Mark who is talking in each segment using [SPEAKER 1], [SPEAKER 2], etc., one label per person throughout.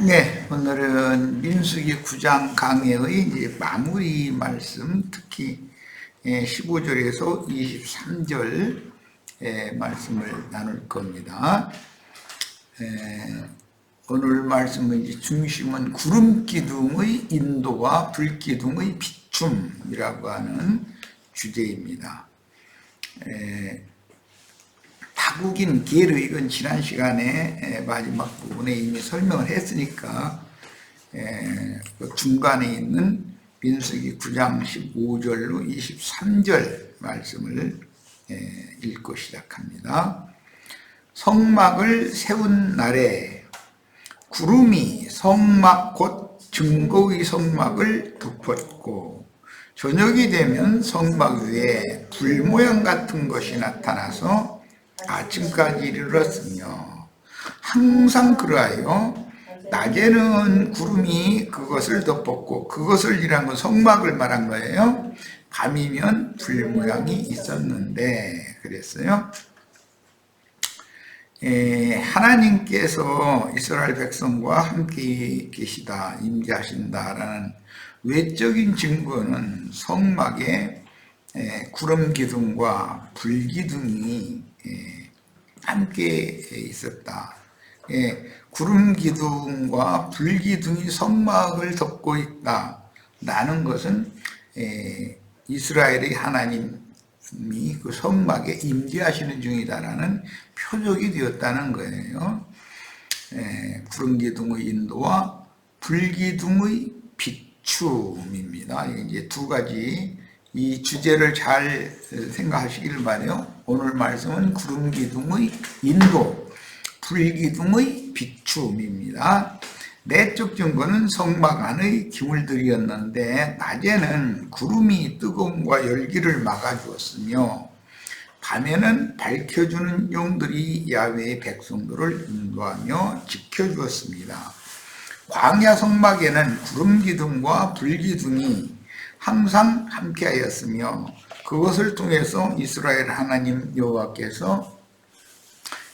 [SPEAKER 1] 네, 오늘은 민수기 9장 강해의 이제 마무리 말씀, 특히 15절에서 23절 말씀을 나눌 겁니다. 오늘 말씀은 이제 중심은 구름 기둥의 인도와 불 기둥의 비춤이라고 하는 주제입니다. 다국인 계류, 이건 지난 시간에 마지막 부분에 이미 설명을 했으니까 그 중간에 있는 민수기 9장 15절로 23절 말씀을 읽고 시작합니다. 성막을 세운 날에 구름이 성막 곧 증거의 성막을 덮었고 저녁이 되면 성막 위에 불 모양 같은 것이 나타나서 아침까지 이르렀으며 항상 그러하여 낮에는 구름이 그것을 덮었고, 그것을 이란 건 성막을 말한 거예요. 밤이면 불 모양이 있었는데 그랬어요. 하나님께서 이스라엘 백성과 함께 계시다, 임재하신다라는 외적인 증거는 성막에 구름 기둥과 불 기둥이 함께 있었다. 구름 기둥과 불 기둥이 성막을 덮고 있다라는 것은 이스라엘의 하나님이 그 성막에 임재하시는 중이다라는 표적이 되었다는 거예요. 구름 기둥의 인도와 불 기둥의 비춤입니다. 이제 두 가지 이 주제를 잘 생각하시길 바라요. 오늘 말씀은 구름 기둥의 인도, 불 기둥의 비춤입니다. 내적 증거는 성막 안의 기물들이었는데 낮에는 구름이 뜨거움과 열기를 막아주었으며 밤에는 밝혀주는 용들이 야훼의 백성들을 인도하며 지켜주었습니다. 광야 성막에는 구름 기둥과 불 기둥이 항상 함께하였으며 그것을 통해서 이스라엘 하나님 여호와께서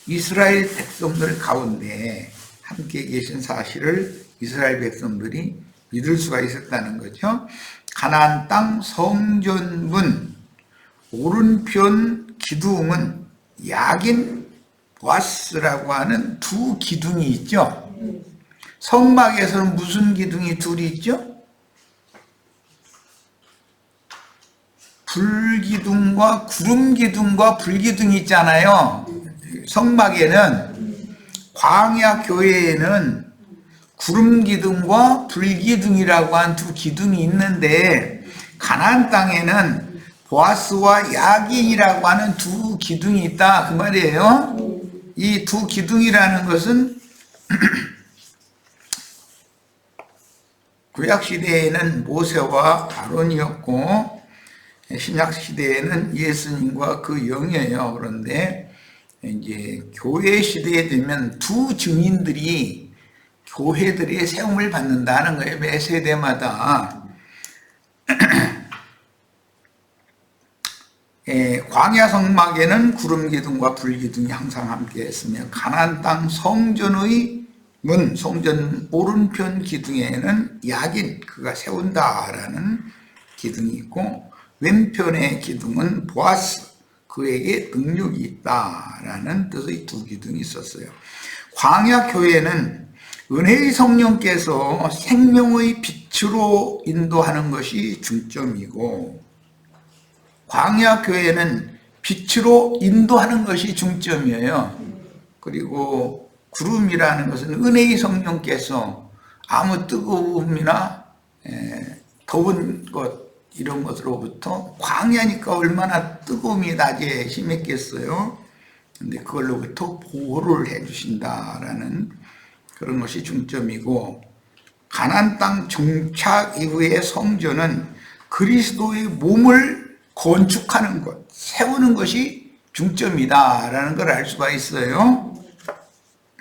[SPEAKER 1] 이스라엘 백성들 가운데 함께 계신 사실을 이스라엘 백성들이 믿을 수가 있었다는 거죠. 가나안 땅 성전문 오른편 기둥은 야긴 보아스라고 하는 두 기둥이 있죠. 성막에서는 무슨 기둥이 둘이 있죠? 불기둥과 구름기둥과 불기둥이 있잖아요. 성막에는, 광야 교회에는 구름기둥과 불기둥이라고 한 두 기둥이 있는데 가나안 땅에는 보아스와 야긴이라고 하는 두 기둥이 있다 그 말이에요. 이 두 기둥이라는 것은 구약시대에는 모세와 아론이었고 신약시대에는 예수님과 그 영이에요. 그런데 이제 교회 시대에 되면 두 증인들이 교회들의 세움을 받는다는 거예요. 매 세대마다. 광야 성막에는 구름 기둥과 불 기둥이 항상 함께 했으며 가나안 땅 성전의 문, 성전 오른편 기둥에는 야긴, 그가 세운다라는 기둥이 있고 왼편의 기둥은 보아스, 그에게 능력이 있다라는 뜻의 두 기둥이 있었어요. 광야 교회는 은혜의 성령께서 생명의 빛으로 인도하는 것이 중점이고 광야 교회는 빛으로 인도하는 것이 중점이에요. 그리고 구름이라는 것은 은혜의 성령께서 아무 뜨거움이나 더운 것 이런 것으로부터, 광야니까 얼마나 뜨거움이 낮에 심했겠어요. 근데 그걸로부터 보호를 해주신다라는 그런 것이 중점이고 가나안 땅 정착 이후의 성전은 그리스도의 몸을 건축하는 것, 세우는 것이 중점이다라는 걸 알 수가 있어요.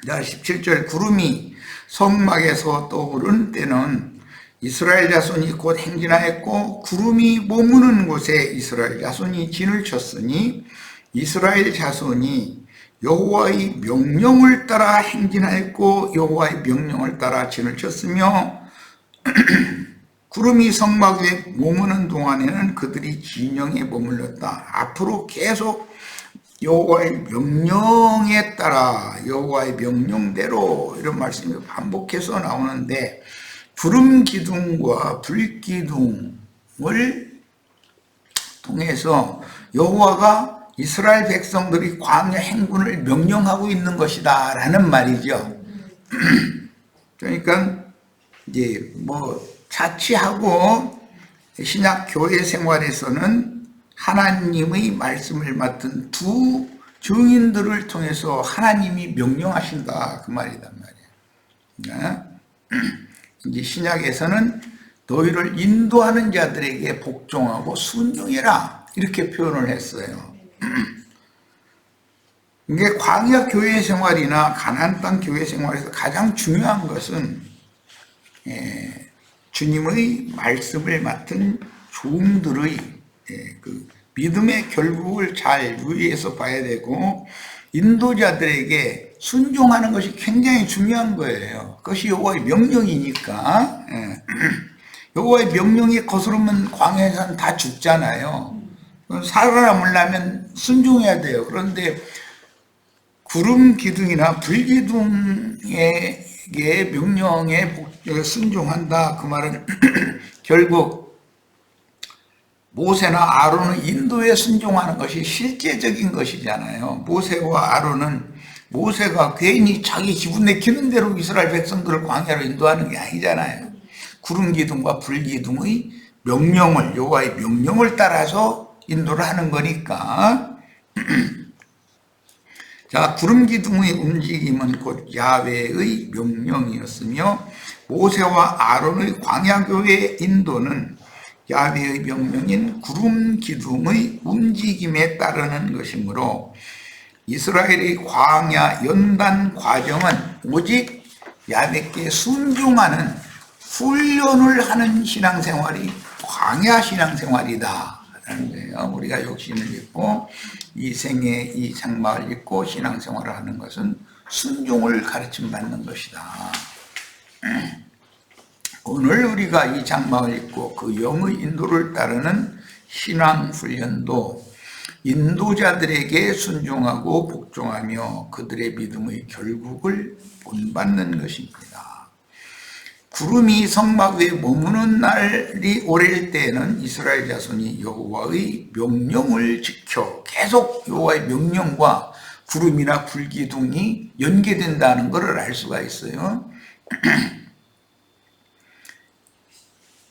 [SPEAKER 1] 17절 구름이 성막에서 떠오른 때는 이스라엘 자손이 곧 행진하였고 구름이 머무는 곳에 이스라엘 자손이 진을 쳤으니 이스라엘 자손이 여호와의 명령을 따라 행진하였고 여호와의 명령을 따라 진을 쳤으며 구름이 성막 위에 머무는 동안에는 그들이 진영에 머물렀다. 앞으로 계속 여호와의 명령에 따라 여호와의 명령대로 이런 말씀이 반복해서 나오는데 구름 기둥과 불 기둥을 통해서 여호와가 이스라엘 백성들이 광야 행군을 명령하고 있는 것이다 라는 말이죠. 그러니까 이제 뭐 자취하고 신약 교회 생활에서는 하나님의 말씀을 맡은 두 증인들을 통해서 하나님이 명령하신다 그 말이란 말이에요. 이제 신약에서는 너희를 인도하는 자들에게 복종하고 순종해라 이렇게 표현을 했어요. 이게 광야 교회 생활이나 가나안 땅 교회 생활에서 가장 중요한 것은 주님의 말씀을 맡은 종들의 그 믿음의 결국을 잘 유의해서 봐야 되고 인도자들에게 순종하는 것이 굉장히 중요한 거예요. 그것이 여호와의 명령이니까. 여호와의 명령이 거스르면 광야에서는 다 죽잖아요. 살아남으려면 순종해야 돼요. 그런데 구름 기둥이나 불 기둥의 명령에 순종한다. 그 말은 결국 모세나 아론의 인도에 순종하는 것이 실제적인 것이잖아요. 모세와 아론은 모세가 괜히 자기 기분 내키는 대로 이스라엘 백성들을 광야로 인도하는 게 아니잖아요. 구름 기둥과 불 기둥의 명령을 여호와의 명령을 따라서 인도를 하는 거니까. 자, 구름 기둥의 움직임은 곧 야훼의 명령이었으며 모세와 아론의 광야교회의 인도는 야훼의 명령인 구름 기둥의 움직임에 따르는 것이므로 이스라엘의 광야 연단 과정은 오직 야훼께 순종하는 훈련을 하는 신앙생활이 광야 신앙생활이다 라는 거예요. 우리가 육신을 입고 이 생에 이 장막을 입고 신앙생활을 하는 것은 순종을 가르침받는 것이다. 오늘 우리가 이 장막을 입고 그 영의 인도를 따르는 신앙훈련도 인도자들에게 순종하고 복종하며 그들의 믿음의 결국을 본받는 것입니다. 구름이 성막 위에 머무는 날이 오래일 때에는 이스라엘 자손이 여호와의 명령을 지켜 계속 여호와의 명령과 구름이나 불기둥이 연계된다는 것을 알 수가 있어요.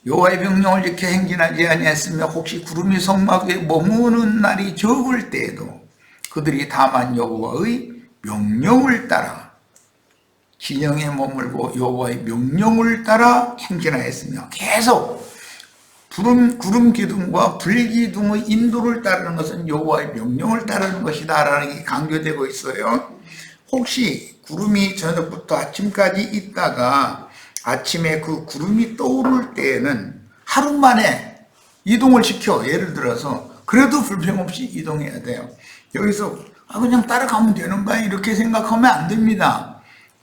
[SPEAKER 1] 여호와의 명령을 지켜 행진하지 아니했으며 혹시 구름이 성막 위에 머무는 날이 적을 때에도 그들이 다만 여호와의 명령을 따라 진영에 머물고 여호와의 명령을 따라 행진하였으며 계속 구름 기둥과 불 기둥의 인도를 따르는 것은 여호와의 명령을 따르는 것이다 라는 게 강조되고 있어요. 혹시 구름이 저녁부터 아침까지 있다가 아침에 그 구름이 떠오를 때에는 하루 만에 이동을 시켜. 예를 들어서 그래도 불평 없이 이동해야 돼요. 여기서 그냥 따라가면 되는 거야 이렇게 생각하면 안 됩니다.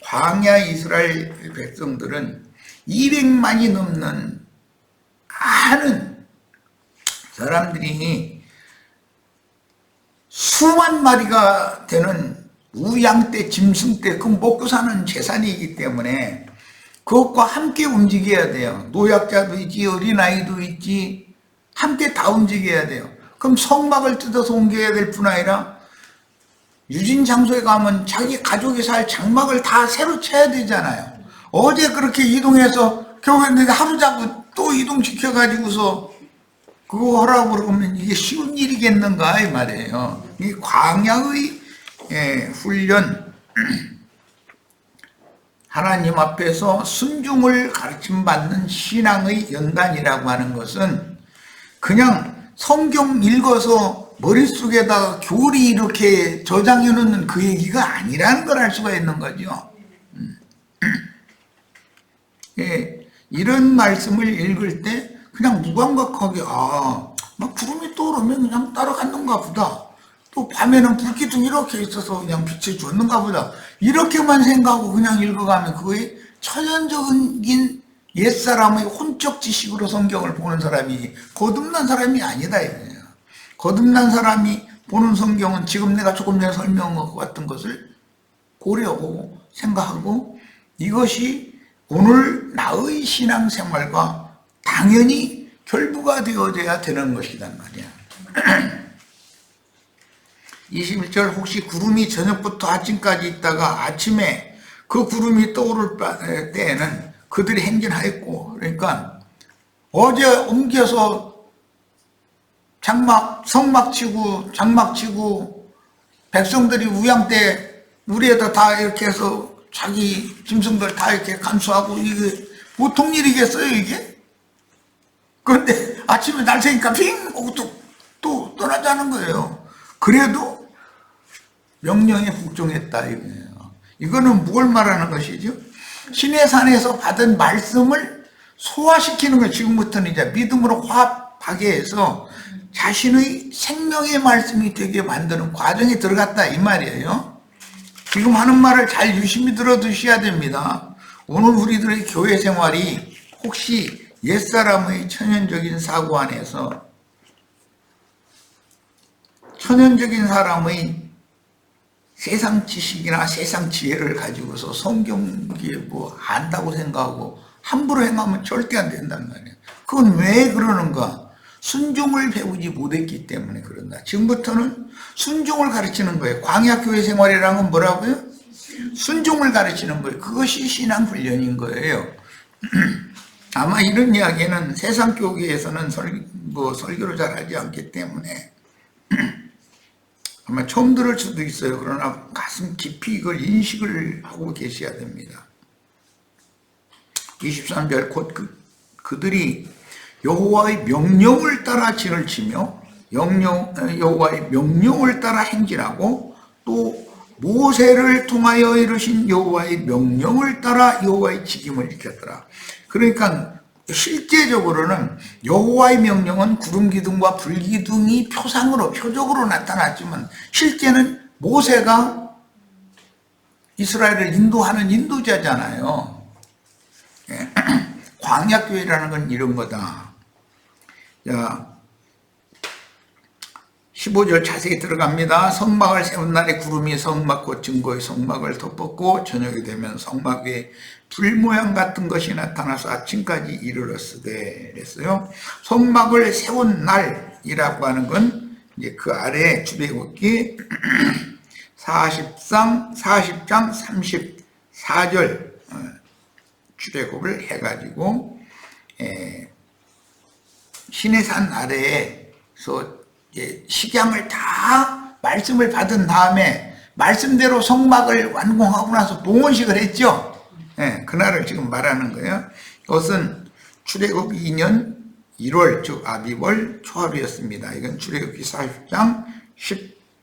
[SPEAKER 1] 광야 이스라엘 백성들은 200만이 넘는 많은 사람들이 수만 마리가 되는 우양떼, 짐승떼, 그 먹고 사는 재산이기 때문에 그것과 함께 움직여야 돼요. 노약자도 있지, 어린아이도 있지, 함께 다 움직여야 돼요. 그럼 성막을 뜯어서 옮겨야 될 뿐 아니라 유진 장소에 가면 자기 가족이 살 장막을 다 새로 쳐야 되잖아요. 어제 그렇게 이동해서 겨우 했는데 하루 자고 또 이동시켜가지고서 그거 하라고 그러면 이게 쉬운 일이겠는가 이 말이에요. 이 광야의 훈련, 하나님 앞에서 순종을 가르침받는 신앙의 연단이라고 하는 것은 그냥 성경 읽어서 머릿속에다가 교리 이렇게 저장해 놓는 그 얘기가 아니라는 걸 알 수가 있는 거죠. 이런 말씀을 읽을 때 그냥 무감각하게 막 구름이 떠오르면 그냥 따라갔는가 보다. 또 밤에는 불기둥 이렇게 있어서 그냥 빛을 줬는가 보다. 이렇게만 생각하고 그냥 읽어가면 그거에 천연적인 옛사람의 혼적 지식으로 성경을 보는 사람이 거듭난 사람이 아니다 이거예요. 거듭난 사람이 보는 성경은 지금 내가 조금 전에 설명한 것 같은 것을 고려하고 생각하고 이것이 오늘 나의 신앙생활과 당연히 결부가 되어져야 되는 것이란 말이야. 21절 혹시 구름이 저녁부터 아침까지 있다가 아침에 그 구름이 떠오를 때에는 그들이 행진하였고, 그러니까 어제 옮겨서 성막 치고 장막 치고 백성들이 우양 때 우리에다 다 이렇게 해서 자기 짐승들 다 이렇게 간수하고 이게 보통 일이겠어요 이게? 그런데 아침에 날 새니까 핑 하고 또 떠나자는 거예요. 그래도 명령에 복종했다 이거예요. 이거는 뭘 말하는 것이죠? 신의 산에서 받은 말씀을 소화시키는 거. 지금부터는 이제 믿음으로 화합하게 해서 자신의 생명의 말씀이 되게 만드는 과정에 들어갔다 이 말이에요. 지금 하는 말을 잘 유심히 들어두셔야 됩니다. 오늘 우리들의 교회 생활이 혹시 옛사람의 천연적인 사고 안에서 천연적인 사람의 세상 지식이나 세상 지혜를 가지고서 성경에 뭐 안다고 생각하고 함부로 행하면 절대 안 된단 말이에요. 그건 왜 그러는가? 순종을 배우지 못했기 때문에 그런다. 지금부터는 순종을 가르치는 거예요. 광야 교회 생활이라는 건 뭐라고요? 순종을 가르치는 거예요. 그것이 신앙 훈련인 거예요. 아마 이런 이야기는 세상 교회에서는 설교를 잘 하지 않기 때문에 아마 처음 들을 수도 있어요. 그러나 가슴 깊이 이걸 인식을 하고 계셔야 됩니다. 23절 곧 그들이 여호와의 명령을 따라 진을 치며 여호와의 명령을 따라 행진하고 또 모세를 통하여 이루신 여호와의 명령을 따라 여호와의 직임을 지켰더라. 그러니까 실제적으로는 여호와의 명령은 구름 기둥과 불 기둥이 표적으로 나타났지만 실제는 모세가 이스라엘을 인도하는 인도자잖아요. 광야교회라는 건 이런 거다. 자, 15절 자세히 들어갑니다. 성막을 세운 날에 구름이 성막 곧 증거의 성막을 덮었고 저녁이 되면 성막 위에 불 모양 같은 것이 나타나서 아침까지 이르렀으되 그랬어요. 성막을 세운 날이라고 하는 건 이제 그 아래 출애굽기 40장 34절 출애굽을 해가지고 신의 산 아래에서 식양을 다 말씀을 받은 다음에 말씀대로 성막을 완공하고 나서 봉헌식을 했죠. 그날을 지금 말하는 거예요. 이것은 출애굽 2년 1월 즉 아비월 초하루였습니다. 이건 출애굽기 40장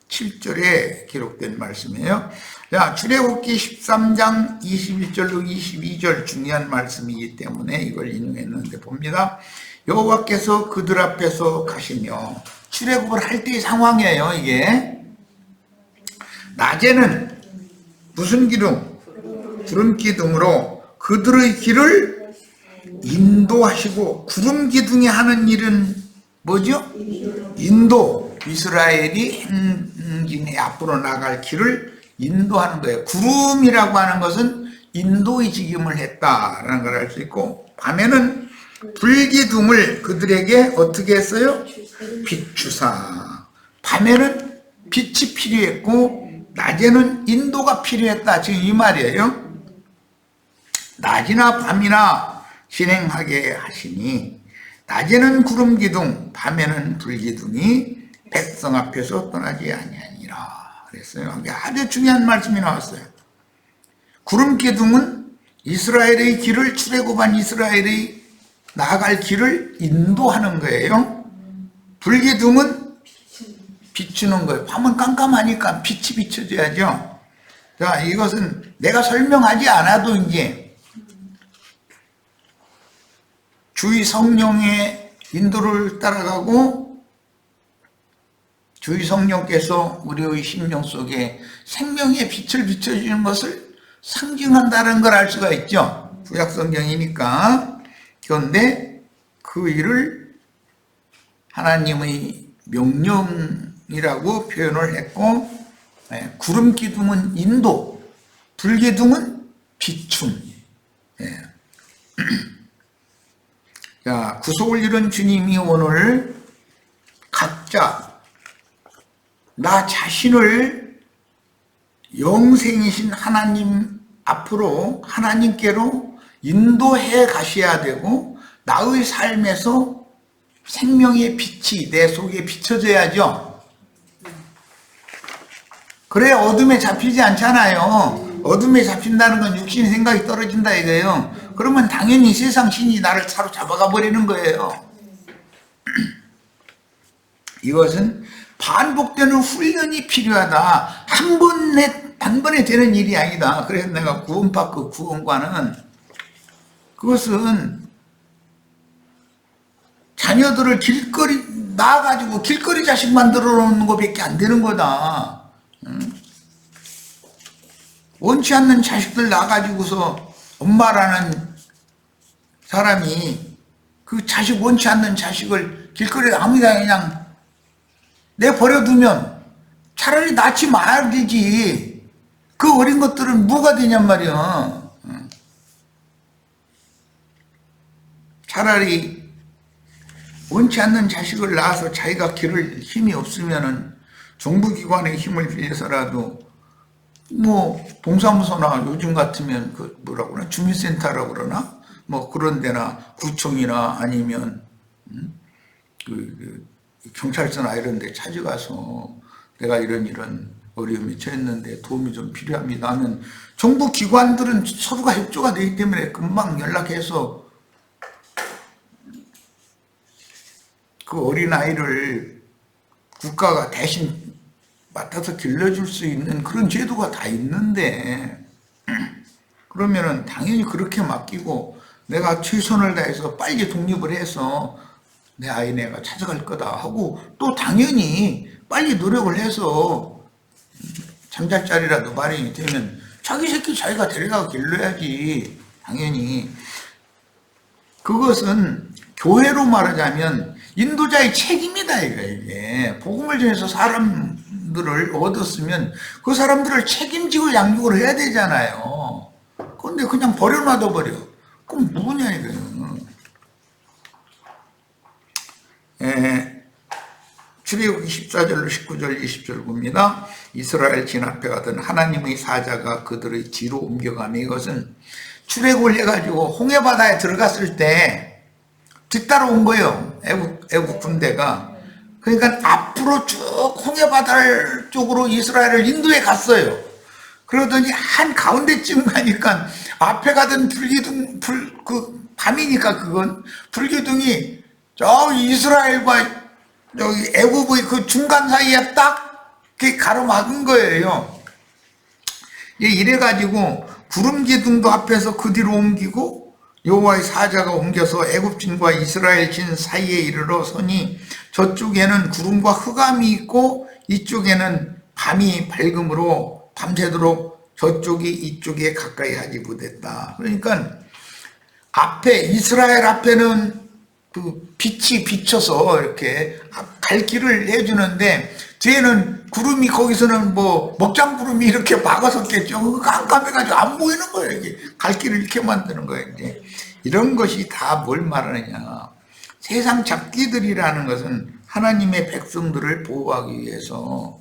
[SPEAKER 1] 17절에 기록된 말씀이에요. 자, 출애굽기 13장 21절로 22절 중요한 말씀이기 때문에 이걸 인용했는데 봅니다. 여호와께서 그들 앞에서 가시며 출애굽을 할 때의 상황이에요. 이게 낮에는 무슨 기둥? 구름 기둥으로 그들의 길을 인도하시고 구름 기둥이 하는 일은 뭐죠? 인도. 이스라엘이 행진해 앞으로 나갈 길을 인도하는 거예요. 구름이라고 하는 것은 인도의 직임을 했다라는 걸 알 수 있고 밤에는 불기둥을 그들에게 어떻게 했어요? 비추사. 밤에는 빛이 필요했고 낮에는 인도가 필요했다. 지금 이 말이에요. 낮이나 밤이나 진행하게 하시니 낮에는 구름 기둥 밤에는 불 기둥이 백성 앞에서 떠나지 아니하니라 그랬어요. 아주 중요한 말씀이 나왔어요. 구름 기둥은 이스라엘의 길을 출애굽한 이스라엘의 나아갈 길을 인도하는 거예요. 불 기둥은 비추는 거예요. 밤은 깜깜하니까 빛이 비춰져야죠. 자, 이것은 내가 설명하지 않아도 이제 주의 성령의 인도를 따라가고 주의 성령께서 우리의 심령 속에 생명의 빛을 비춰주는 것을 상징한다는 걸 알 수가 있죠. 구약 성경이니까. 그런데 그 일을 하나님의 명령이라고 표현을 했고, 구름 기둥은 인도, 불 기둥은 비춤. 자, 구속을 이룬 주님이 오늘 각자 나 자신을 영생이신 하나님 앞으로 하나님께로 인도해 가셔야 되고, 나의 삶에서 생명의 빛이 내 속에 비춰져야죠. 그래 어둠에 잡히지 않잖아요. 어둠에 잡힌다는 건 육신 생각이 떨어진다 이거예요. 그러면 당연히 세상 신이 나를 사로잡아가 버리는 거예요. 이것은 반복되는 훈련이 필요하다. 단번에 되는 일이 아니다. 그래서 내가 구원받고 구원과는, 그것은 자녀들을 낳아가지고 길거리 자식 만들어 놓는 것밖에 안 되는 거다. 원치 않는 자식들 낳아가지고서 엄마라는 사람이 그 자식, 원치 않는 자식을 길거리에 아무데나 그냥 내버려두면 차라리 낳지 말아야 되지. 그 어린 것들은 뭐가 되냔 말이야. 차라리 원치 않는 자식을 낳아서 자기가 기를 힘이 없으면은 정부기관의 힘을 빌려서라도 뭐 동사무소나 요즘 같으면 그 뭐라고 그러나 주민센터라고 그러나 뭐 그런 데나 구청이나 아니면 경찰서나 이런 데 찾아가서 내가 이런 어려움이 처했는데 도움이 좀 필요합니다 하면, 정부 기관들은 서로가 협조가 되기 때문에 금방 연락해서 그 어린아이를 국가가 대신 맡아서 길러줄 수 있는 그런 제도가 다 있는데, 그러면은 당연히 그렇게 맡기고 내가 최선을 다해서 빨리 독립을 해서 내 아이 내가 찾아갈 거다 하고, 또 당연히 빨리 노력을 해서 잠잘자리라도 마련이 되면 자기 새끼 자기가 데려가서 길러야지. 당연히 그것은 교회로 말하자면 인도자의 책임이다 이게. 복음을 전해서 사람들을 얻었으면 그 사람들을 책임지고 양육을 해야 되잖아요. 그런데 그냥 버려놔둬 버려. 그럼 뭐냐 이거예요. 출애굽기 14절로 19절 20절 봅니다. 이스라엘 진 앞에 가던 하나님의 사자가 그들의 뒤로 옮겨가며, 이것은 출애굽을 해가지고 홍해바다에 들어갔을 때 뒤따라온 거예요. 애국 군대가. 그러니까 앞으로 쭉 홍해바다 쪽으로 이스라엘을 인도해 갔어요. 그러더니 한 가운데쯤 가니까 앞에 가던 불기둥, 밤이니까 그건 불기둥이 저 이스라엘과 여기 애국의 그 중간 사이에 딱 이렇게 가로막은 거예요. 이래가지고 구름 기둥도 앞에서 그 뒤로 옮기고 여호와의 사자가 옮겨서 애굽진과 이스라엘 진 사이에 이르러 서니, 저쪽에는 구름과 흑암이 있고 이쪽에는 밤이 밝음으로 밤새도록 저쪽이 이쪽에 가까이 하지 못했다. 그러니까 앞에 이스라엘 앞에는 그 빛이 비쳐서 이렇게 갈 길을 해주는데, 뒤에는 구름이, 거기서는 뭐 먹장구름이 이렇게 막아섰겠죠. 깜깜해가지고 안 보이는 거예요. 이게 갈 길을 이렇게 만드는 거예요. 이제 이런 것이 다 뭘 말하느냐. 세상 잡기들이라는 것은 하나님의 백성들을 보호하기 위해서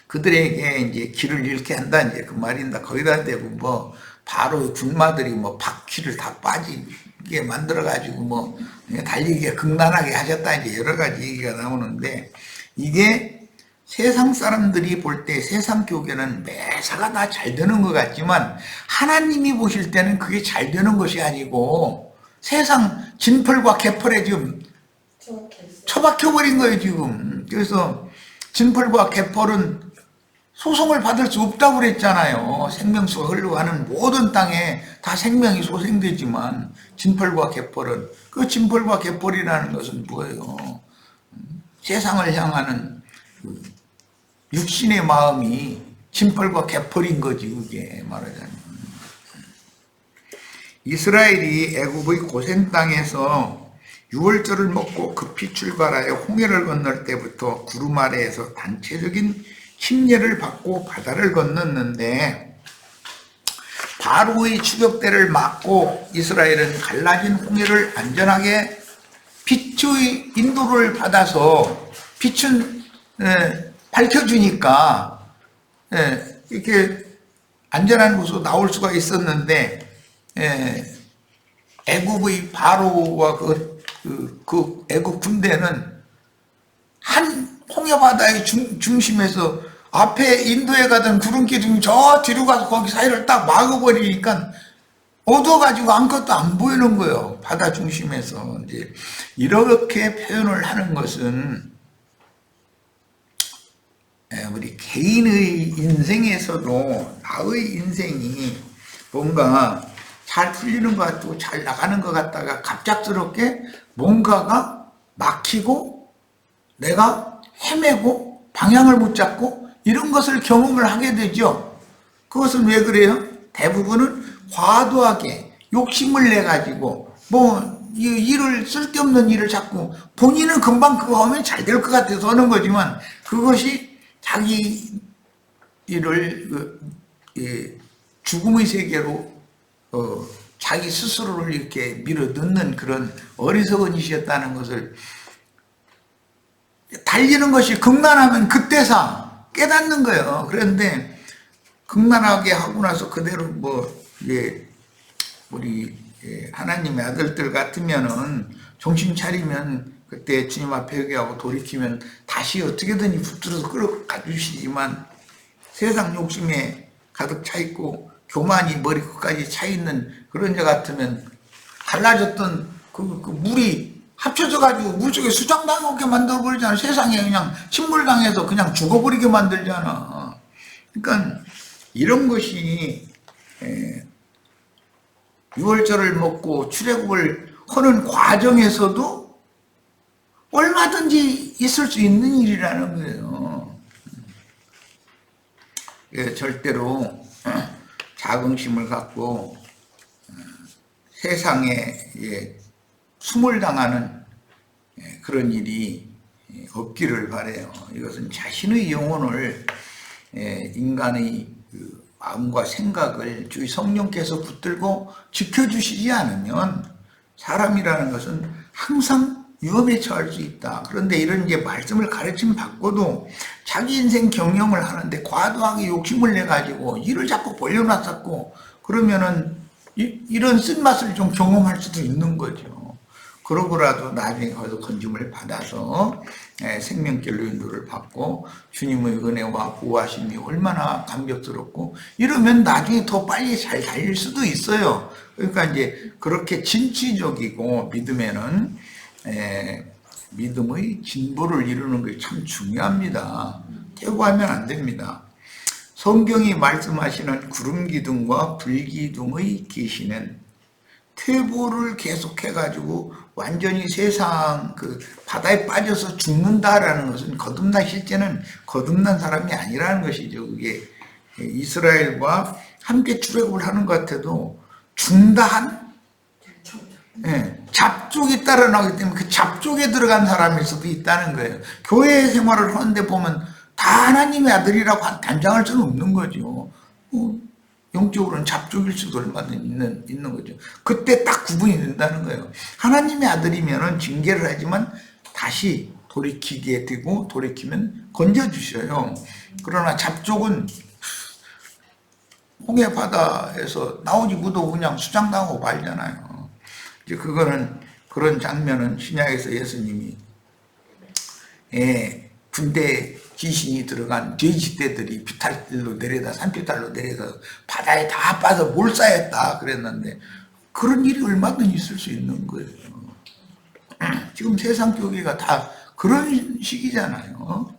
[SPEAKER 1] 그들에게 이제 길을 잃게 한다, 이제 그 말인다. 거기다 대고 뭐 바로 군마들이 뭐 바퀴를 다 빠지게 만들어가지고 뭐 달리기가 극난하게 하셨다, 이제 여러 가지 얘기가 나오는데, 이게 세상 사람들이 볼 때 세상 교계는 매사가 다 잘 되는 것 같지만 하나님이 보실 때는 그게 잘 되는 것이 아니고 세상 진펄과 개펄에 지금 처박혀버린 거예요 지금. 그래서 진펄과 개펄은 소송을 받을 수 없다고 그랬잖아요. 생명수가 흘러가는 모든 땅에 다 생명이 소생되지만 진펄과 개펄은, 그 진펄과 개펄이라는 것은 뭐예요? 세상을 향하는 그 육신의 마음이 진펄과 개펄인 거지, 그게 말하자면. 이스라엘이 애굽의 고센 땅에서 유월절을 먹고 급히 출발하여 홍해를 건널 때부터 구름 아래에서 단체적인 침례를 받고 바다를 건넜는데, 바로의 추격대를 막고 이스라엘은 갈라진 홍해를 안전하게 빛의 인도를 받아서, 빛은 밝혀주니까 이렇게 안전한 곳으로 나올 수가 있었는데, 애굽의 바로와 그 애굽 군대는 한 홍해 바다의 중심에서 앞에 인도에 가던 구름 기둥이 저 뒤로 가서 거기 사이를 딱 막아버리니까 어두워가지고 아무것도 안 보이는 거예요. 바다 중심에서. 이제 이렇게 표현을 하는 것은 우리 개인의 인생에서도 나의 인생이 뭔가 잘 풀리는 것 같고 잘 나가는 것 같다가 갑작스럽게 뭔가가 막히고 내가 헤매고 방향을 못 잡고 이런 것을 경험을 하게 되죠. 그것은 왜 그래요? 대부분은 과도하게 욕심을 내가지고 일을 쓸데없는 일을 자꾸 본인은 금방 그거 하면 잘 될 것 같아서 하는 거지만 그것이 자기 일을 죽음의 세계로 자기 스스로를 이렇게 밀어 넣는 그런 어리석은 짓이었다는 것을 달리는 것이 극난하면 그때상 깨닫는 거예요. 그런데 극난하게 하고 나서 그대로 우리 하나님의 아들들 같으면은 정신 차리면 그때 주님 앞에 회개하고 돌이키면 다시 어떻게든지 붙들어서 끌어가 주시지만 세상 욕심에 가득 차 있고 교만이 머리 끝까지 차 있는 그런 자 같으면 갈라졌던 그 물이 합쳐져 가지고 물속에 수장당하게 만들어 버리잖아. 세상에 그냥 침몰당해서 그냥 죽어버리게 만들잖아. 그러니까 이런 것이 유월절을 먹고 출애굽을 하는 과정에서도 얼마든지 있을 수 있는 일이라는 거예요. 절대로 자긍심을 갖고 세상에 숨을 당하는 그런 일이 없기를 바라요. 이것은 자신의 영혼을 인간의 그 마음과 생각을 주의 성령께서 붙들고 지켜주시지 않으면 사람이라는 것은 항상 위험에 처할 수 있다. 그런데 이런 이제 말씀을 가르침 받고도 자기 인생 경영을 하는데 과도하게 욕심을 내 가지고 일을 자꾸 벌려놨었고 그러면은 이런 쓴맛을 좀 경험할 수도 있는 거죠. 그러고라도 나중에 가서 건짐을 받아서 생명길로 인도를 받고 주님의 은혜와 보호하심이 얼마나 감격스럽고 이러면 나중에 더 빨리 잘 달릴 수도 있어요. 그러니까 이제 그렇게 진취적이고 믿음에는 믿음의 진보를 이루는 것이 참 중요합니다. 퇴보하면 안 됩니다. 성경이 말씀하시는 구름 기둥과 불 기둥의 계시는 퇴보를 계속해가지고 완전히 세상 그 바다에 빠져서 죽는다라는 것은 거듭난 실제는 거듭난 사람이 아니라는 것이죠. 그게 이스라엘과 함께 출애굽을 하는 것 같아도 중다한 잡족이 따라 나오기 때문에 그 잡족에 들어간 사람일 수도 있다는 거예요. 교회 생활을 하는데 보면 다 하나님의 아들이라고 단장할 수는 없는 거죠. 영적으로는 잡족일 수도 얼마든지 있는 거죠. 그때 딱 구분이 된다는 거예요. 하나님의 아들이면은 징계를 하지만 다시 돌이키게 되고 돌이키면 건져주셔요. 그러나 잡족은 홍해 바다에서 나오지 못하고 그냥 수장당하고 말잖아요. 이제 그런 장면은 신약에서 예수님이 군대 귀신이 들어간 돼지떼들이 비탈로 내려다 산비탈로 내려서 바다에 다 빠져 몰사했다 그랬는데 그런 일이 얼마든지 있을 수 있는 거예요. 지금 세상 교회가 다 그런 식이잖아요.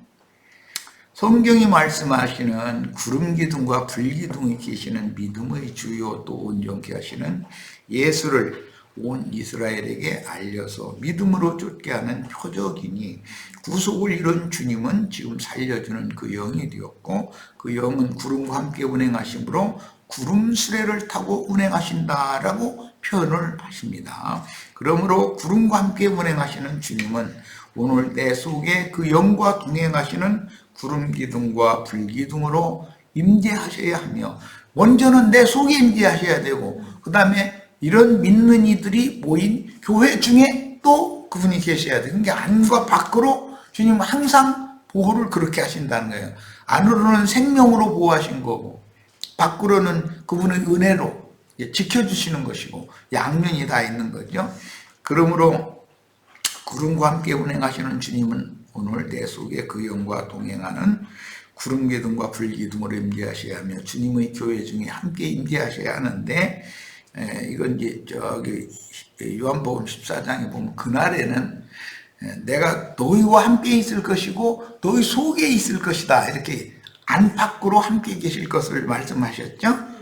[SPEAKER 1] 성경이 말씀하시는 구름 기둥과 불 기둥이 계시는 믿음의 주요 또 온전케 하시는 예수를 온 이스라엘에게 알려서 믿음으로 쫓게 하는 표적이니 구속을 이룬 주님은 지금 살려주는 그 영이 되었고 그 영은 구름과 함께 운행하심으로 구름 수레를 타고 운행하신다라고 표현을 하십니다. 그러므로 구름과 함께 운행하시는 주님은 오늘 내 속에 그 영과 동행하시는 구름 기둥과 불 기둥으로 임재하셔야 하며 먼저는 내 속에 임재하셔야 되고 그 다음에 이런 믿는 이들이 모인 교회 중에 또 그분이 계셔야 돼요. 그러니까 안과 밖으로 주님은 항상 보호를 그렇게 하신다는 거예요. 안으로는 생명으로 보호하신 거고 밖으로는 그분의 은혜로 지켜주시는 것이고 양면이 다 있는 거죠. 그러므로 구름과 함께 운행하시는 주님은 오늘 내 속에 그 영과 동행하는 구름 기둥과 불 기둥으로 임재하셔야 하며 주님의 교회 중에 함께 임재하셔야 하는데 이건 이제 저기 요한복음 14장에 보면 그날에는 내가 너희와 함께 있을 것이고 너희 속에 있을 것이다 이렇게 안팎으로 함께 계실 것을 말씀하셨죠.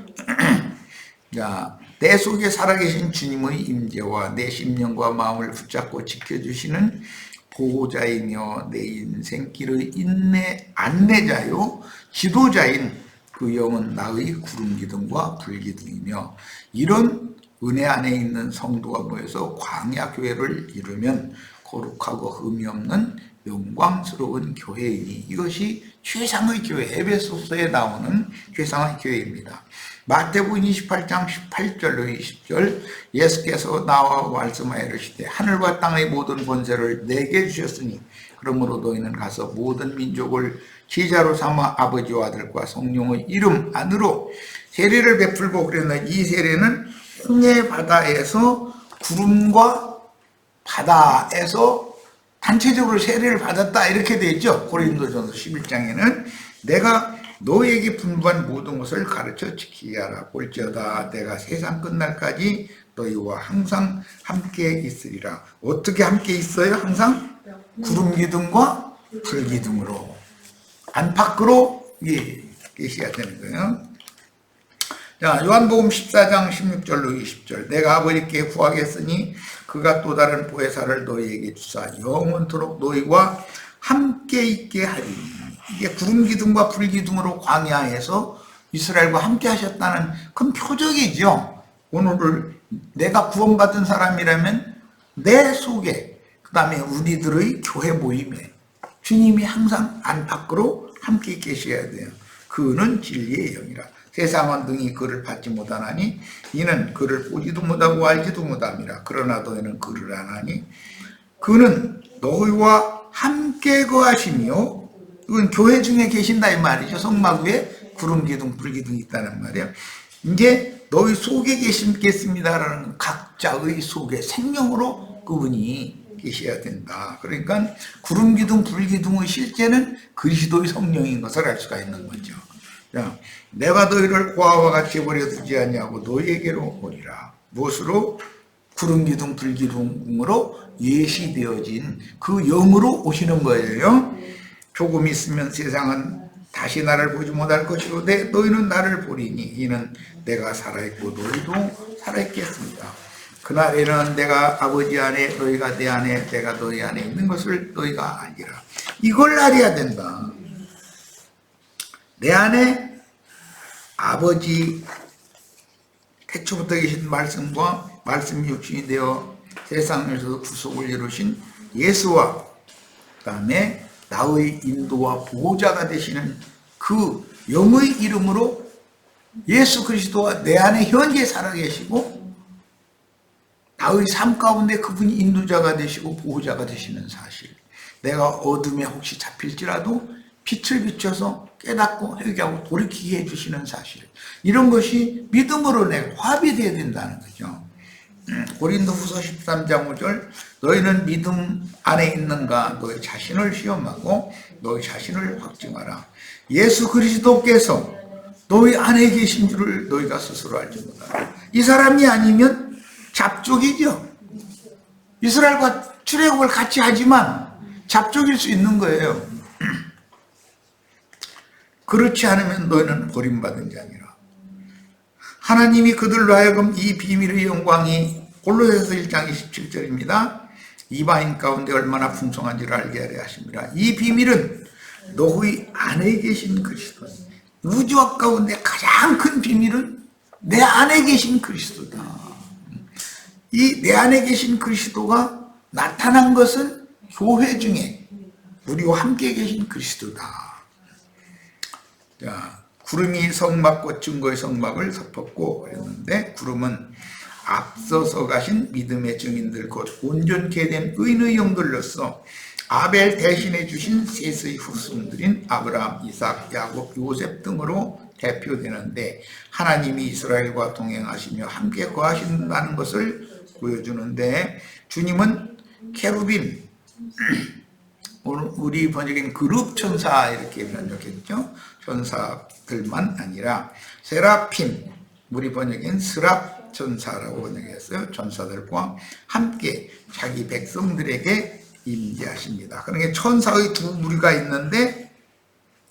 [SPEAKER 1] 자, 내 속에 살아계신 주님의 임재와 내 심령과 마음을 붙잡고 지켜주시는 보호자이며 내 인생길의 안내자요 지도자인 그 영은 나의 구름 기둥과 불 기둥이며 이런 은혜 안에 있는 성도가 모여서 광야 교회를 이루면 거룩하고 흠이 없는 영광스러운 교회이니 이것이 최상의 교회 에베소서에 나오는 최상의 교회입니다. 마태복음 28장 18절로 20절 예수께서 나와 말씀하여 이르시되 하늘과 땅의 모든 권세를 내게 주셨으니 그러므로 너희는 가서 모든 민족을 제자로 삼아 아버지와 아들과 성령의 이름 안으로 세례를 베풀고 그랬는데 이 세례는 홍해 바다에서 구름과 바다에서 단체적으로 세례를 받았다 이렇게 되어 있죠. 고린도전서 11장에는 내가 너에게 분부한 모든 것을 가르쳐 지키게 하라. 볼지어다 내가 세상 끝날까지 너희와 항상 함께 있으리라. 어떻게 함께 있어요? 항상 구름 기둥과 불 기둥으로 안팎으로 계셔야 되는 거예요. 자, 요한복음 14장 16절로 20절 내가 아버지께 구하겠으니 그가 또 다른 보혜사를 너희에게 주사 영원토록 너희와 함께 있게 하리니 이게 구름 기둥과 불 기둥으로 광야에서 이스라엘과 함께 하셨다는 큰 표적이죠. 오늘을 내가 구원받은 사람이라면 내 속에 그 다음에 우리들의 교회 모임에 주님이 항상 안팎으로 함께 계셔야 돼요. 그는 진리의 영이라. 세상은 능히 그를 받지 못하나니 이는 그를 보지도 못하고 알지도 못함이라. 그러나 너희는 그를 아나니 그는 너희와 함께 거하시며 이건 교회 중에 계신다 이 말이죠. 성막 위에 구름 기둥 불 기둥이 있다는 말이에요. 이제 너희 속에 계시겠습니다라는 각자의 속에 생명으로 그분이 계셔야 된다. 그러니까 구름 기둥 불 기둥의 실제는 그리스도의 성령인 것을 알 수가 있는 거죠. 자, 내가 너희를 고아와 같이 버려두지 아니하고 너희에게로 오리라. 무엇으로? 구름 기둥 불 기둥으로 예시되어진 그 영으로 오시는 거예요. 조금 있으면 세상은 다시 나를 보지 못할 것이로되 너희는 나를 보리니 이는 내가 살아있고 너희도 살아있겠습니다. 그날에는 내가 아버지 안에 너희가 내 안에 내가 너희 안에 있는 것을 너희가 알리라. 이걸 알아야 된다. 내 안에 아버지 태초부터 계신 말씀과 말씀이 육신이 되어 세상에서 구속을 이루신 예수와 그 다음에 나의 인도와 보호자가 되시는 그 영의 이름으로 예수 그리스도가 내 안에 현재 살아계시고 나의 삶 가운데 그분이 인도자가 되시고 보호자가 되시는 사실, 내가 어둠에 혹시 잡힐지라도 빛을 비춰서 깨닫고 회개하고 돌이키게 해주시는 사실, 이런 것이 믿음으로 내가 화합되어야 된다는 거죠. 고린도후서 13장 5절 너희는 믿음 안에 있는가 너희 자신을 시험하고 너희 자신을 확증하라. 예수 그리스도께서 너희 안에 계신 줄을 너희가 스스로 알지 못하라. 이 사람이 아니면 잡족이죠. 이스라엘과 출애굽을 같이 하지만 잡족일 수 있는 거예요. 그렇지 않으면 너희는 버림받은 자니라. 하나님이 그들로 하여금 이 비밀의 영광이 골로새서 1장 27절입니다. 이방인 가운데 얼마나 풍성한지를 알게 하려 하십니다. 이 비밀은 너희 안에 계신 그리스도. 우주학 가운데 가장 큰 비밀은 내 안에 계신 그리스도다. 이 내 안에 계신 그리스도가 나타난 것은 교회 중에 우리와 함께 계신 그리스도다. 자, 구름이 성막과 증거의 성막을 덮었고 그랬는데, 구름은 앞서서 가신 믿음의 증인들 곧 온전케 된 의인의 영들로서 아벨 대신해 주신 셋의 후손들인 아브라함, 이삭, 야곱, 요셉 등으로 대표되는데, 하나님이 이스라엘과 동행하시며 함께 거하신다는 것을 보여주는데, 주님은 케루빔, 우리 번역엔 그룹 천사 이렇게 번역했죠. 천사들만 아니라 세라핌, 우리 번역엔 스랍 천사라고 번역했어요. 천사들과 함께 자기 백성들에게 임재하십니다. 그러니까 천사의 두 무리가 있는데,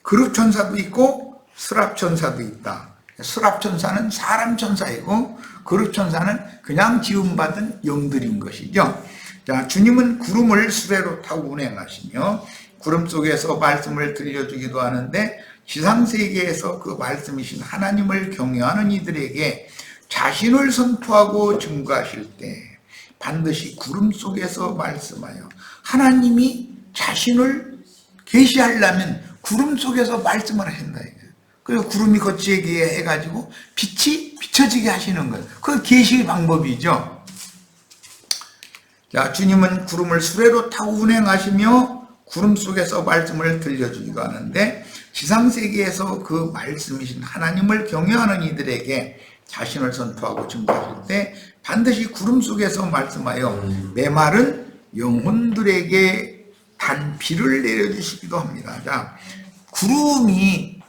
[SPEAKER 1] 그룹 천사도 있고 스랍 천사도 있다. 스랍 천사는 사람 천사이고 그룹 천사는 그냥 지음받은 영들인 것이죠. 자, 주님은 구름을 수레로 타고 운행하시며 구름 속에서 말씀을 들려주기도 하는데, 지상세계에서 그 말씀이신 하나님을 경외하는 이들에게 자신을 선포하고 증거하실 때 반드시 구름 속에서 말씀하여, 하나님이 자신을 계시하려면 구름 속에서 말씀을 한다. 그래서 구름이 거치게 해가지고 빛이 비춰지게 하시는 거예요. 그 계시의 방법이죠. 자, 주님은 구름을 수레로 타고 운행하시며 구름 속에서 말씀을 들려주기도 하는데, 지상세계에서 그 말씀이신 하나님을 경외하는 이들에게 자신을 선포하고 증거하실 때 반드시 구름 속에서 말씀하여 메마른 영혼들에게 단 비를 내려주시기도 합니다. 자, 구름이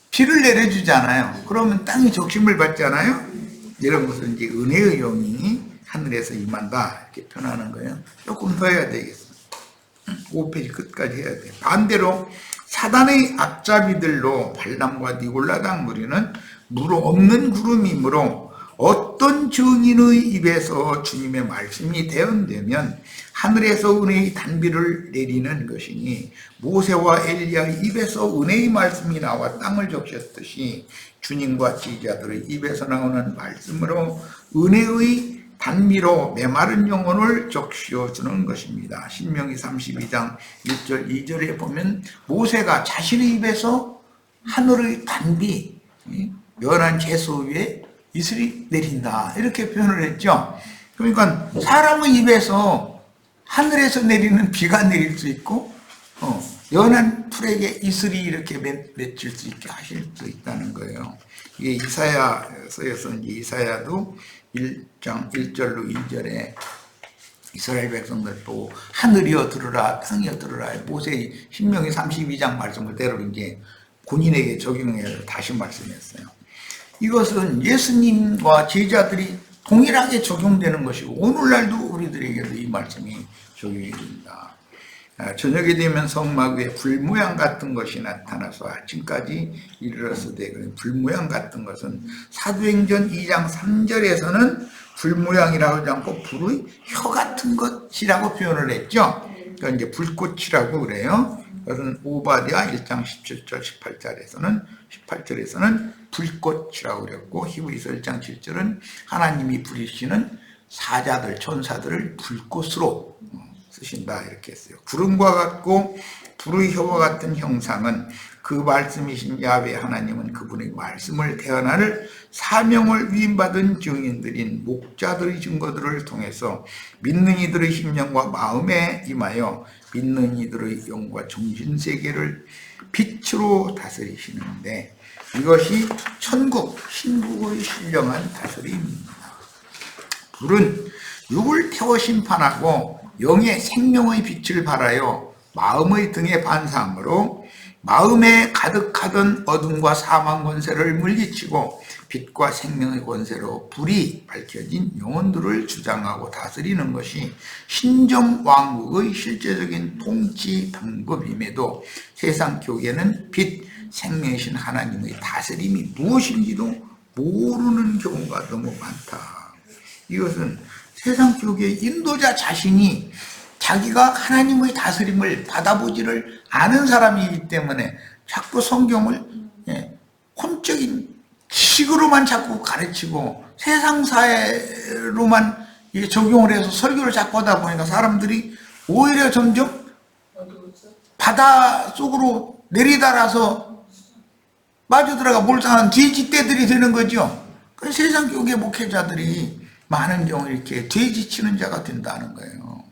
[SPEAKER 1] 비를 내려주잖아요. 그러면 땅이 적심을 받잖아요. 이런 것은 이제 은혜의 영이 하늘에서 임한다 이렇게 표현하는 거예요. 조금 더 해야 되겠어. 5페이지 끝까지 해야 돼. 반대로 사단의 앞잡이들로 발람과 니골라당 무리는 물 없는 구름이므로 어떤 증인의 입에서 주님의 말씀이 대언되면 하늘에서 은혜의 단비를 내리는 것이니, 모세와 엘리야의 입에서 은혜의 말씀이 나와 땅을 적셨듯이 주님과 지지자들의 입에서 나오는 말씀으로 은혜의 단미로 메마른 영혼을 적시어주는 것입니다. 신명기 32장 1절 2절에 보면 모세가 자신의 입에서 하늘의 단비, 연한 채소 위에 이슬이 내린다 이렇게 표현을 했죠. 그러니까 사람의 입에서 하늘에서 내리는 비가 내릴 수 있고, 연한 풀에게 이슬이 이렇게 맺힐 수 있게 하실 수 있다는 거예요. 이게 이사야서에서 이사야도 1장 1절로 2절에 이스라엘 백성들 보고 하늘이여 들으라 땅이여 들으라, 모세의 신명기 32장 말씀을 대로 이제 본인에게 적용해서 다시 말씀했어요. 이것은 예수님과 제자들이 동일하게 적용되는 것이고, 오늘날도 우리들에게도 이 말씀이 적용이 됩니다. 저녁이 되면 성막 위에 불 모양 같은 것이 나타나서 아침까지 이르렀으되, 불 모양 같은 것은 사도행전 2장 3절에서는 불 모양이라고 하지 않고 불의 혀 같은 것이라고 표현을 했죠. 그러니까 이제 불꽃이라고 그래요. 그것은 오바댜 1장 17절 18절에서는 불꽃이라고 그랬고, 히브리서 1장 7절은 하나님이 부리시는 사자들, 천사들을 불꽃으로 쓰신다 이렇게 했어요. 구름과 같고 불의 혀와 같은 형상은 그 말씀이신 야훼 하나님은 그분의 말씀을 대언할 사명을 위임받은 증인들인 목자들의 증거들을 통해서 믿는 이들의 심령과 마음에 임하여 믿는 이들의 영과 정신세계를 빛으로 다스리시는데, 이것이 천국, 신국의 신령한 다스림입니다. 불은 육을 태워 심판하고 영의 생명의 빛을 발하여 마음의 등에 반사함으로 마음에 가득하던 어둠과 사망 권세를 물리치고 빛과 생명의 권세로 불이 밝혀진 영혼들을 주장하고 다스리는 것이 신정왕국의 실제적인 통치 방법임에도 세상 교계는 빛, 생명이신 하나님의 다스림이 무엇인지도 모르는 경우가 너무 많다. 이것은 세상 교육의 인도자 자신이 자기가 하나님의 다스림을 받아보지를 않은 사람이기 때문에 자꾸 성경을 혼적인 식으로만 자꾸 가르치고 세상 사회로만 적용을 해서 설교를 자꾸 하다 보니까 사람들이 오히려 점점 바다 속으로 내리달아서 빠져들어가 몰상한 돼지떼들이 되는 거죠. 그 세상 교육의 목회자들이 많은 경우 이렇게 돼지치는 자가 된다는 거예요.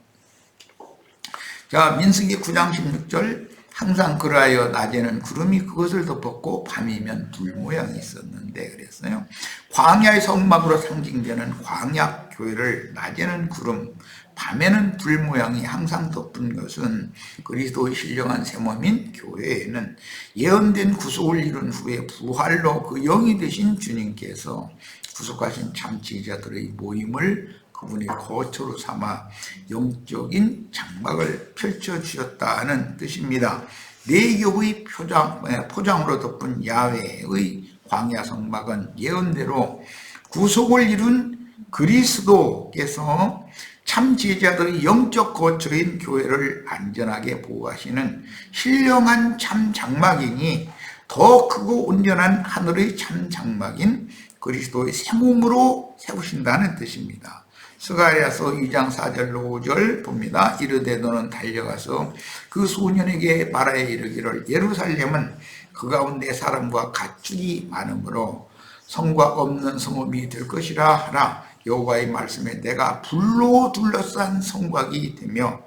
[SPEAKER 1] 자, 민수기 9장 16절 항상 그러하여 낮에는 구름이 그것을 덮었고 밤이면 불 모양이 있었는데 그랬어요. 광야의 성막으로 상징되는 광야 교회를 낮에는 구름, 밤에는 불 모양이 항상 덮은 것은 그리스도의 신령한 새 몸인 교회에는 예언된 구속을 이룬 후에 부활로 그 영이 되신 주님께서 구속하신 참 지휘자들의 모임을 그분의 거처로 삼아 영적인 장막을 펼쳐주셨다는 뜻입니다. 네 겹의 포장으로 덮은 야훼의 광야 성막은 예언대로 구속을 이룬 그리스도께서 참 지혜자들의 영적 거처인 교회를 안전하게 보호하시는 신령한 참 장막이니 더 크고 온전한 하늘의 참 장막인 그리스도의 새 몸으로 세우신다는 뜻입니다. 스가랴서 2장 4절로 5절 봅니다. 이르되 너는 달려가서 그 소년에게 말하여 이르기를 예루살렘은 그 가운데 사람과 가축이 많으므로 성과 없는 성읍이 될 것이라 하라. 여호와의 말씀에 내가 불로 둘러싼 성곽이 되며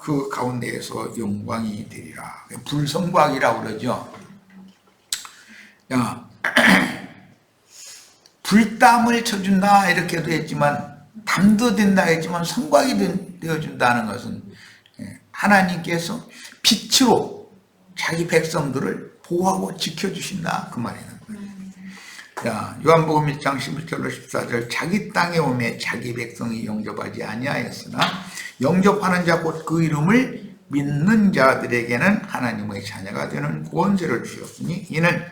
[SPEAKER 1] 그 가운데에서 영광이 되리라. 불성곽이라고 그러죠. 야, 불담을 쳐준다 이렇게도 했지만 담도 된다 했지만 성곽이 되어준다는 것은 하나님께서 빛으로 자기 백성들을 보호하고 지켜주신다 그 말이에요. 자, 요한복음 1장 11절로 14절 자기 땅에 오매 자기 백성이 영접하지 아니하였으나 영접하는 자 곧 그 이름을 믿는 자들에게는 하나님의 자녀가 되는 권세를 주셨으니 이는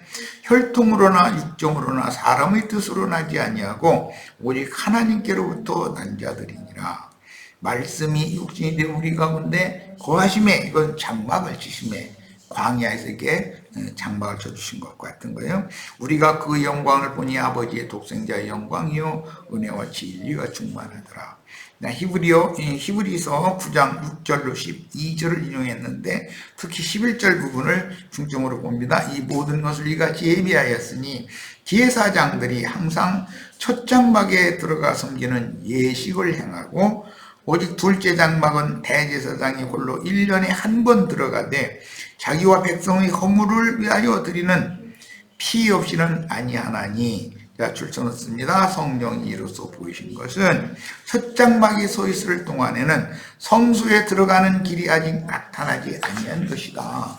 [SPEAKER 1] 혈통으로나 육정으로나 사람의 뜻으로 나지 아니하고 오직 하나님께로부터 난 자들이니라. 말씀이 육신이 된 우리 가운데 거하심에 이건 장막을 치심에 광야에서 이렇게 장막을 쳐주신 것 같은 거예요. 우리가 그 영광을 보니 아버지의 독생자의 영광이요 은혜와 진리가 충만하더라. 히브리서 9장 6절로 12절을 인용했는데 특히 11절 부분을 중점으로 봅니다. 이 모든 것을 이같이 예비하였으니 제사장들이 항상 첫 장막에 들어가 섬기는 예식을 행하고 오직 둘째 장막은 대제사장이 홀로 1년에 한 번 들어가되 자기와 백성의 허물을 위하여 드리는 피 없이는 아니하나니. 자, 출처는 씁니다. 성령이 이로써 보이신 것은 첫 장막이 서 있을 동안에는 성소에 들어가는 길이 아직 나타나지 아니한 것이다.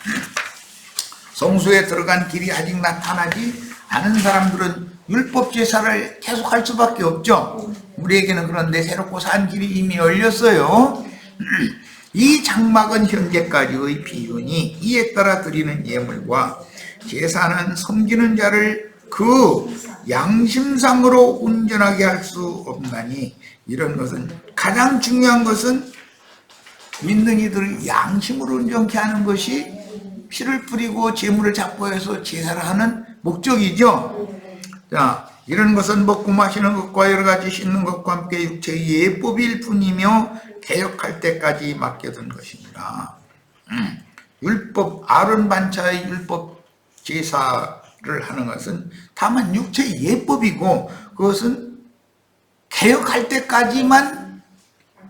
[SPEAKER 1] 성소에 들어간 길이 아직 나타나지 않은 사람들은 율법 제사를 계속할 수밖에 없죠. 우리에게는 그런데 새롭고 산 길이 이미 열렸어요. 이 장막은 현재까지의 비유니 이에 따라 드리는 예물과 제사는 섬기는 자를 그 양심상으로 온전하게 할 수 없나니 이런 것은 가장 중요한 것은 믿는 이들을 양심으로 온전케 하는 것이 피를 뿌리고 제물을 잡고해서 제사를 하는 목적이죠. 자, 이런 것은 먹고 마시는 것과 여러 가지 씻는 것과 함께 육체의 예법일 뿐이며 개혁할 때까지 맡겨둔 것입니다. 율법 아론 반차의 율법 제사를 하는 것은 다만 육체의 예법이고 그것은 개혁할 때까지만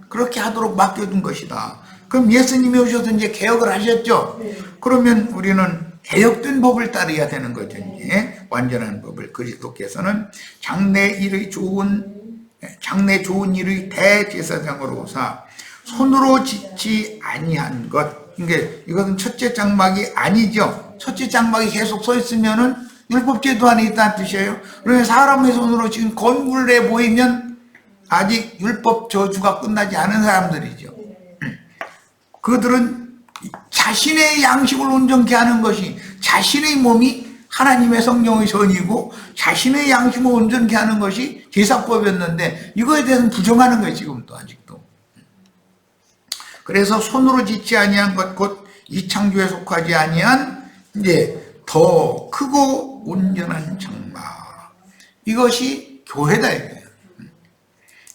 [SPEAKER 1] 그렇게 하도록 맡겨둔 것이다. 그럼 예수님이 오셔서 이제 개혁을 하셨죠. 그러면 우리는 개혁된 법을 따라야 되는 거죠. 이제 완전한 법을. 그리스도께서는 장래 좋은 일의 대제사장으로 오사 손으로 짓지 아니한 것. 그러니까 이것은 첫째 장막이 아니죠. 첫째 장막이 계속 서 있으면은 율법제도 안에 있다는 뜻이에요. 그러면 사람의 손으로 지금 건물을 해 보이면 아직 율법 저주가 끝나지 않은 사람들이죠. 그들은 자신의 양식을 온전케 하는 것이 자신의 몸이 하나님의 성령의 선이고 자신의 양심을 온전케 하는 것이 제사법이었는데 이거에 대해서는 부정하는 거예요. 지금도 아직도. 그래서 손으로 짓지 아니한 것 곧 이 창조에 속하지 아니한 이제 더 크고 온전한 장막, 이것이 교회다 이거예요.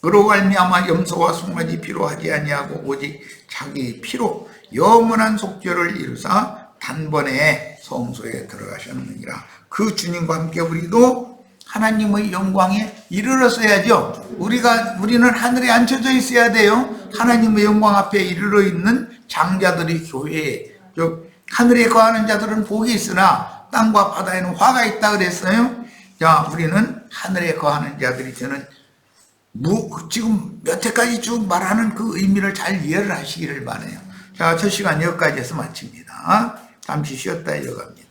[SPEAKER 1] 그러고 말미암아 염소와 송아지 피로 하지 아니하고 오직 자기 피로 영원한 속죄를 이루사 단번에 성소에 들어가셨느니라. 그 주님과 함께 우리도 하나님의 영광에 이르렀어야죠. 우리는 하늘에 앉혀져 있어야 돼요. 하나님의 영광 앞에 이르러 있는 장자들이 교회에, 하늘에 거하는 자들은 복이 있으나 땅과 바다에는 화가 있다 그랬어요. 자, 우리는 하늘에 거하는 자들이 되는, 지금 몇 회까지 쭉 말하는 그 의미를 잘 이해를 하시기를 바라요. 자, 첫 시간 여기까지 해서 마칩니다. 잠시 쉬었다 이어갑니다.